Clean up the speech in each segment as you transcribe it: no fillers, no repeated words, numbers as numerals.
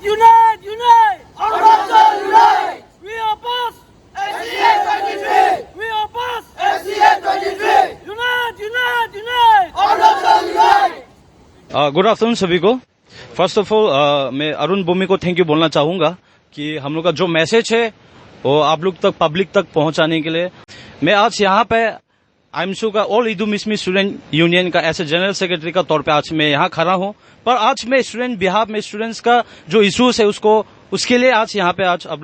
Unite! Unite! Arunachal unite! We oppose SCA 23! We oppose SCA 23! Unite! Unite! Unite! Arunachal unite! Good afternoon सभी को। First of all मैं अरुण भूमि को thank you बोलना चाहूंगा कि हम लोग का जो मैसेज है वो आप लोग तक, पब्लिक तक पहुंचाने के लिए मैं आज यहाँ पे आईएमसू का ऑल इदू मिश्मी स्टूडेंट यूनियन का ऐसे जनरल सेक्रेटरी का तौर पे आज मैं यहाँ खड़ा हूँ। पर आज मैं स्टूडेंट बिहाफ में स्टूडेंट्स का जो इश्यूज है उसके लिए आज यहाँ पे आज आप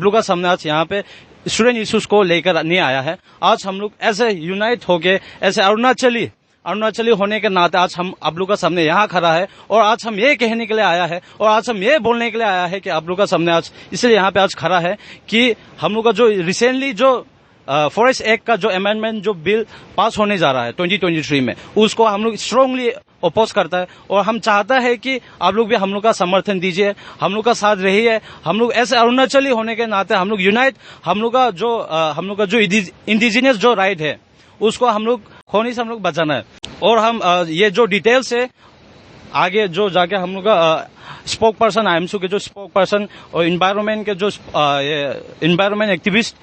लोग का सामने आज यहाँ पे स्टूडेंट इश्यूज को लेकर नहीं आया है। आज हम लोग ऐसे यूनाइट होके ऐसे अरुणाचली होने के नाते आज हम आप लोग का सामने यहाँ खड़ा है और आज हम ये कहने के लिए आया है और आज हम ये बोलने के लिए आया है कि आप लोग का सामने आज इसलिए यहाँ पे आज खड़ा है कि हम लोग का जो रिसेंटली जो फॉरेस्ट एक्ट का जो अमेंडमेंट जो बिल पास होने जा रहा है 2023 में, उसको हम लोग स्ट्रांगली अपोज करता है और हम चाहता है कि आप लोग भी हम लोग का समर्थन दीजिए, हम लोग का साथ रहिए। हम लोग ऐसे अरुणाचली होने के नाते हम लोग यूनाइट, हम लोग का जो इंडिजिनियस जो राइट है उसको हम लोग खोने से हम लोग बचाना है। और हम ये जो डिटेल्स है आगे जो जाके हम लोग का स्पोक पर्सन आईएमसू के जो स्पोक पर्सन और इन्वायरमेंट के जो इन्वायरमेंट एक्टिविस्ट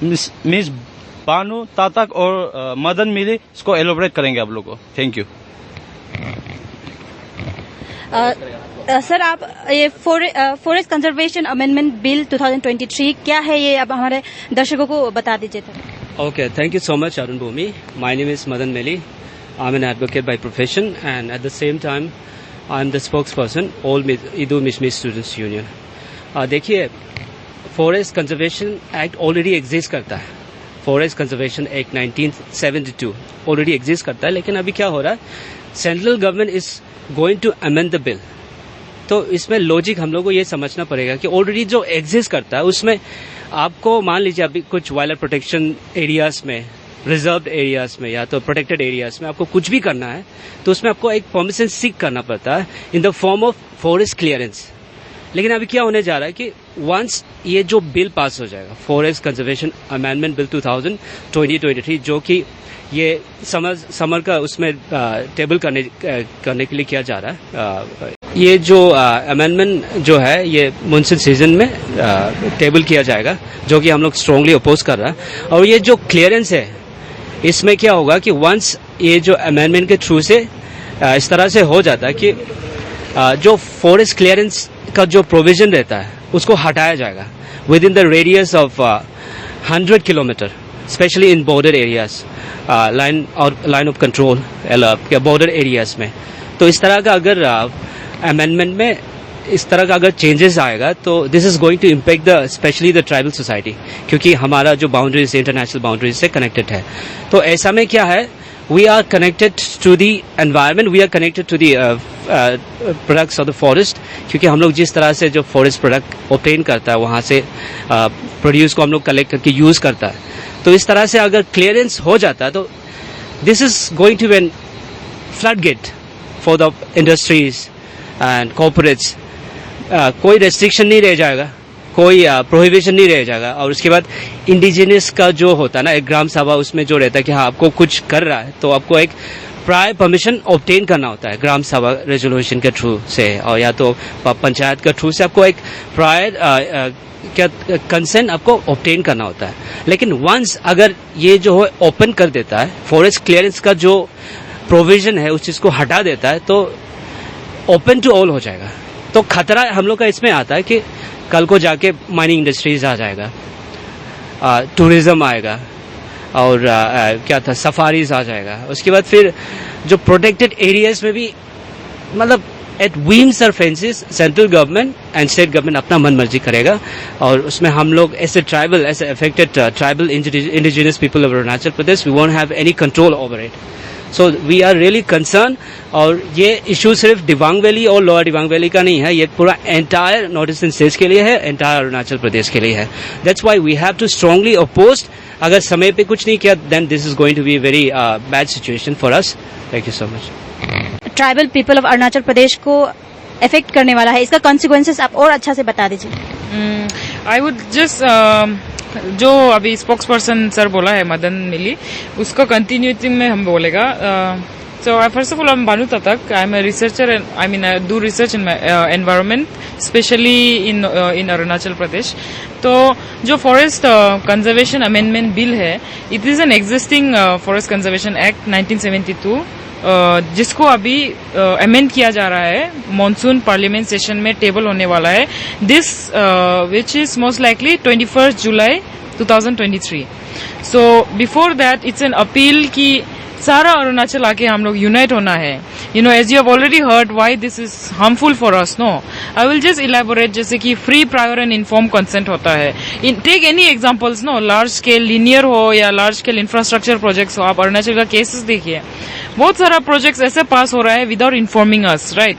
मिस बानू तातक और मदन मिली इसको एलोबरेट करेंगे आप लोग को। Thank you. सर, आप ये फॉरेस्ट कंजर्वेशन अमेंडमेंट बिल 2023 क्या है, ये अब हमारे दर्शकों को बता दीजिए। Okay, thank you so much, Arun Bhumi. My name is Madan Meli. I'm an advocate by profession, and at the same time, I'm the spokesperson all Idu Mishmi Students Union. देखिए, forest conservation act already exist करता है। Forest conservation act 1972 already exist करता है, लेकिन अभी क्या हो रहा है, central government is going to amend the bill. तो इसमें लॉजिक हम लोग को ये समझना पड़ेगा कि ऑलरेडी जो एग्जिस्ट करता है उसमें आपको मान लीजिए अभी कुछ वाइल्ड लाइफ प्रोटेक्शन एरियाज में, रिजर्व्ड एरियाज में या तो प्रोटेक्टेड एरियाज में आपको कुछ भी करना है तो उसमें आपको एक परमिशन सीक करना पड़ता है in the form of forest clearance. लेकिन अभी क्या होने जा रहा है कि वंस ये जो बिल पास हो जाएगा, फॉरेस्ट कंजर्वेशन अमेंडमेंट बिल 2023, जो कि ये समर का उसमें टेबल करने के लिए किया जा रहा है। ये जो अमेंडमेंट जो है ये मानसून सीजन में टेबल किया जाएगा, जो कि हम लोग स्ट्रांगली अपोज कर रहा है। और ये जो क्लियरेंस है इसमें क्या होगा कि वंस ये जो अमेंडमेंट के थ्रू से इस तरह से हो जाता है कि जो फॉरेस्ट क्लियरेंस का जो प्रोविजन रहता है उसको हटाया जाएगा with in the radius of 100 kilometre, specially in border areas, line of control border areas में। तो इस तरह का अगर अमेंडमेंट में इस तरह का अगर चेंजेस आएगा तो this is going to impact the specially the tribal society, क्योंकि हमारा जो बाउंड्रीज इंटरनेशनल बाउंड्रीज से कनेक्टेड है। तो ऐसा में क्या है, we are connected to the environment, we are connected to the products of the forest, क्योंकि हम लोग जिस तरह से जो फॉरेस्ट प्रोडक्ट ऑब्टेन करता है वहां से प्रोड्यूस को हम लोग कलेक्ट करके यूज करता है। तो इस तरह से अगर क्लियरेंस हो जाता है तो this is going to be flood gate for the industries and corporates. कोई रेस्ट्रिक्शन नहीं रह जाएगा, कोई प्रोहिबिशन नहीं रह जाएगा। और उसके बाद इंडिजिनियस का जो होता है ना, एक ग्राम सभा, उसमें जो रहता है कि हाँ आपको कुछ कर रहा है तो आपको एक प्रायर परमिशन ऑब्टेन करना होता है ग्राम सभा रेजोल्यूशन के थ्रू से, और या तो पंचायत के थ्रू से आपको एक प्रायर क्या कंसेंट आपको ऑब्टेन करना होता है। लेकिन वंस अगर ये जो है ओपन कर देता है, फॉरेस्ट क्लियरेंस का जो प्रोविजन है उस चीज को हटा देता है, तो ओपन टू ऑल हो जाएगा। तो खतरा हम लोग का इसमें आता है कि कल को जाके माइनिंग इंडस्ट्रीज आ जाएगा, टूरिज्म आएगा और क्या था सफारीज आ जाएगा। उसके बाद फिर जो प्रोटेक्टेड एरियाज में भी मतलब एट विम्स और fences central government and state government अपना मन मर्जी करेगा, और उसमें हम लोग ऐसे affected tribal indigenous people of Arunachal Pradesh, we won't have any control over it. So we are really concern. और ये इशू सिर्फ दिबांग वैली और लोअर दिबांग वैली का नहीं है, ये पूरा एंटायर नॉर्थ ईस्टर्न स्टेट्स के लिए है, एंटायर अरुणाचल प्रदेश के लिए है। That's why we have to strongly oppose. अगर समय पे कुछ नहीं किया then this is going to be very bad situation for us. Thank you so much. Tribal people of Arunachal Pradesh को अफेक्ट करने वाला है, इसका कॉन्सिक्वेंसेस आप और अच्छा से बता दीजिए। आई वुड जस्ट जो अभी स्पोक्स पर्सन सर बोला है मदन मिली, उसको कंटिन्यूटी में हम बोलेगा। So first of all, I'm Banu Tatak. I'm a researcher, and I do research in my environment, especially in Arunachal Pradesh. तो जो Forest Conservation Amendment Bill है, it is an existing Forest Conservation Act 1972, जिसको अभी amend किया जा रहा है. Monsoon parliament session में टेबल होने वाला है. This which is most likely 21 July 2023. So before that it's an appeal कि सारा अरुणाचल आके हम लोग यूनाइट होना है. You know, as you have already heard why this is harmful for us. No, I will just elaborate. जैसे कि free, prior and inform consent होता है. Take any examples. No, large scale linear हो या large scale infrastructure projects हो. आप अरुणाचल का cases देखिए, बहुत सारा प्रोजेक्ट्स ऐसे पास हो रहा है without informing us, right.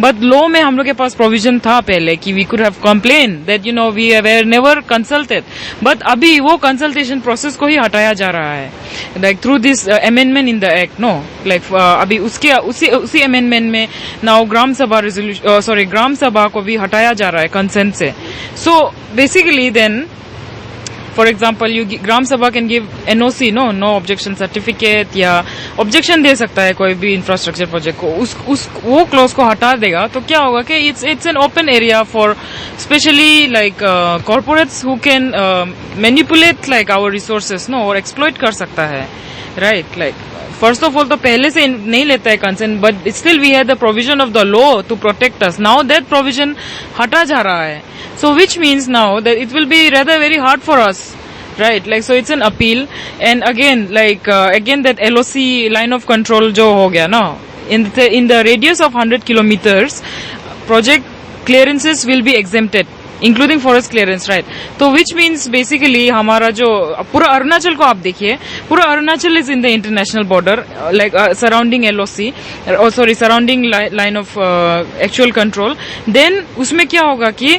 But law में हम लोग के पास प्रोविजन था पहले कि we could have complain that you know we were never consulted. But अभी वो कंसल्टेशन प्रोसेस को ही हटाया जा रहा है, like through this amendment in the act. No, like अभी उसके उसी अमेंडमेंट में नाउ ग्राम सभा को भी हटाया जा रहा है कंसेंट से. So basically then, for example, gram sabha can give NOC, no objection certificate, या ऑब्जेक्शन दे सकता है कोई भी इंफ्रास्ट्रक्चर प्रोजेक्ट को. वो क्लॉज को हटा देगा तो क्या होगा कि it's an open area for specially like corporates who can manipulate like our resources, no, और एक्सप्लॉइट कर सकता है, right. Like first of all तो पहले से नहीं लेता है consent, but still we had the provision of the law to protect us. Now that provision हटा जा रहा है. So which means now that it will be rather very hard for us, right? Like, so it's an appeal. And again, like again that LOC line of control जो हो गया ना, in the radius of 100 kilometers, project clearances will be exempted, including forest clearance, right? तो which means basically हमारा जो पूरा अरुणाचल को आप देखिए, पूरा Arunachal is in the international border, like surrounding LOC, surrounding line of actual control. Then उसमें क्या होगा कि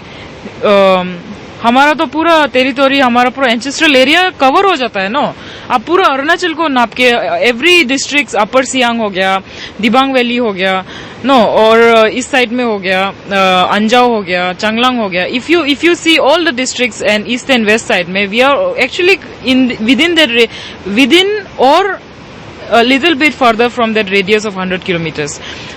हमारा तो पूरा टेरिटोरी, हमारा पूरा एंसेस्ट्रल एरिया कवर हो जाता है. नो, आप पूरा अरुणाचल को नाप के एवरी डिस्ट्रिक्ट, अपर सियांग हो गया, दिबांग वैली हो गया, नो, और इस साइड में हो गया अंजाव हो गया, चांगलांग हो गया. If you see all the districts and east and west side में, वी आर एक्चुअली विदिन और a little bit further from that radius of 100 kilometers.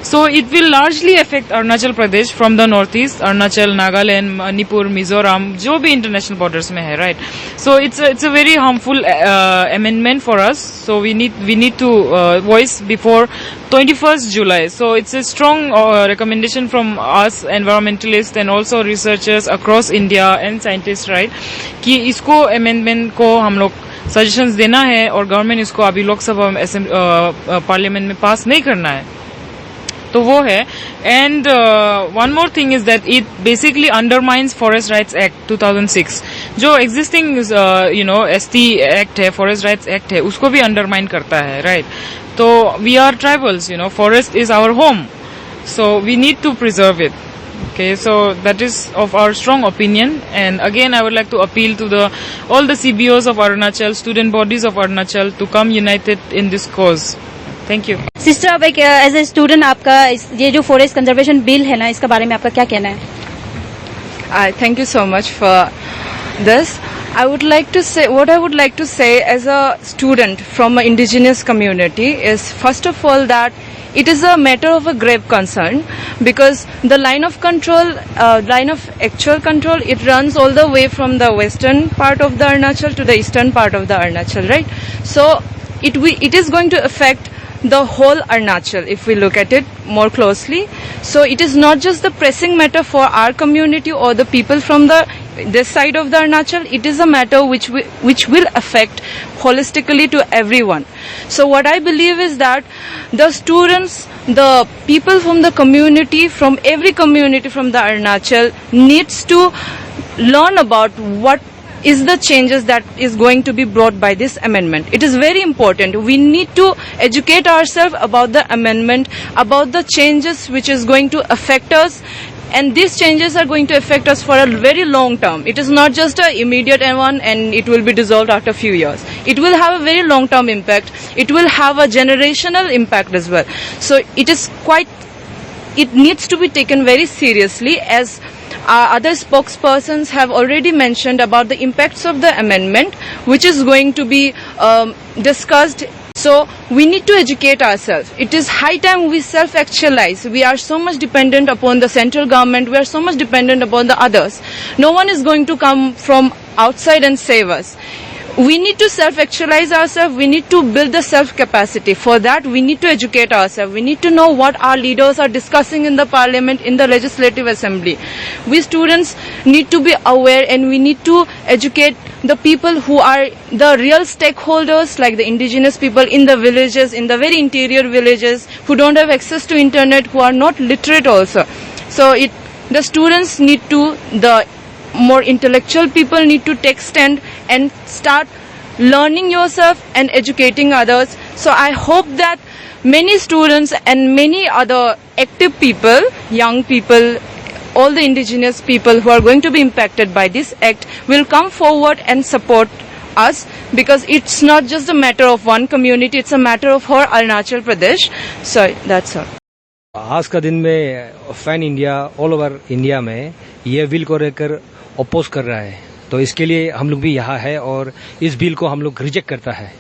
So it will largely affect Arunachal Pradesh from the northeast, Arunachal, Nagaland, Manipur, Mizoram, जो भी international borders में है, right? So it's a very harmful amendment for us. So we need to voice before 21st July. So it's a strong recommendation from us environmentalists and also researchers across India and scientists, right? कि इसको amendment को हम लोग suggestions देना है और government इसको अभी लोकसभा में पार्लियामेंट में पास नहीं करना है. तो वो है. And one more thing is that it basically undermines forest rights act 2006, जो एग्जिस्टिंग ST एक्ट है, फॉरेस्ट राइट्स एक्ट है, उसको भी अंडरमाइन करता है, राइट. तो we are tribals, forest is our home, so we need to preserve it. Okay, so that is of our strong opinion, and again I would like to appeal to all the CBOs of Arunachal, student bodies of Arunachal, to come united in this cause. Thank you. Sister, अब एक as a student आपका ये जो forest conservation bill है ना, इसके बारे में आपका क्या कहना है? Thank you so much for this. I would like to say as a student from an indigenous community is, first of all, that it is a matter of a grave concern, because the line of actual control, it runs all the way from the western part of the Arunachal to the eastern part of the Arunachal, right? So it is going to affect the whole Arunachal if we look at it more closely. So it is not just the pressing matter for our community or the people from this side of the Arunachal. It is a matter which will affect holistically to everyone. So what I believe is that the students, the people from the community, from every community from the Arunachal, needs to learn about what is the changes that is going to be brought by this amendment. It is very important. We need to educate ourselves about the amendment, about the changes which is going to affect us, and these changes are going to affect us for a very long term. It is not just an immediate one and it will be dissolved after a few years. It will have a very long term impact. It will have a generational impact as well. So it needs to be taken very seriously, as other spokespersons have already mentioned about the impacts of the amendment, which is going to be discussed. So we need to educate ourselves. It is high time we self-actualize. We are so much dependent upon the central government. We are so much dependent upon the others. No one is going to come from outside and save us. We need to self-actualize ourselves. We need to build the self-capacity. For that, we need to educate ourselves. We need to know what our leaders are discussing in the parliament, in the legislative assembly. We students need to be aware, and we need to educate the people who are the real stakeholders, like the indigenous people in the villages, in the very interior villages, who don't have access to internet, who are not literate also. So the students need to, the more intellectual people need to take stand and start learning yourself and educating others. So I hope that many students and many other active people, young people, all the indigenous people who are going to be impacted by this act will come forward and support us, because it's not just a matter of one community, it's a matter of whole Arunachal Pradesh. So that's all. आज का दिन में fan India all over India में ये bill को लेकर oppose कर रहा है, तो इसके लिए हम लोग भी यहाँ है और इस बिल को हम लोग रिजेक्ट करता है।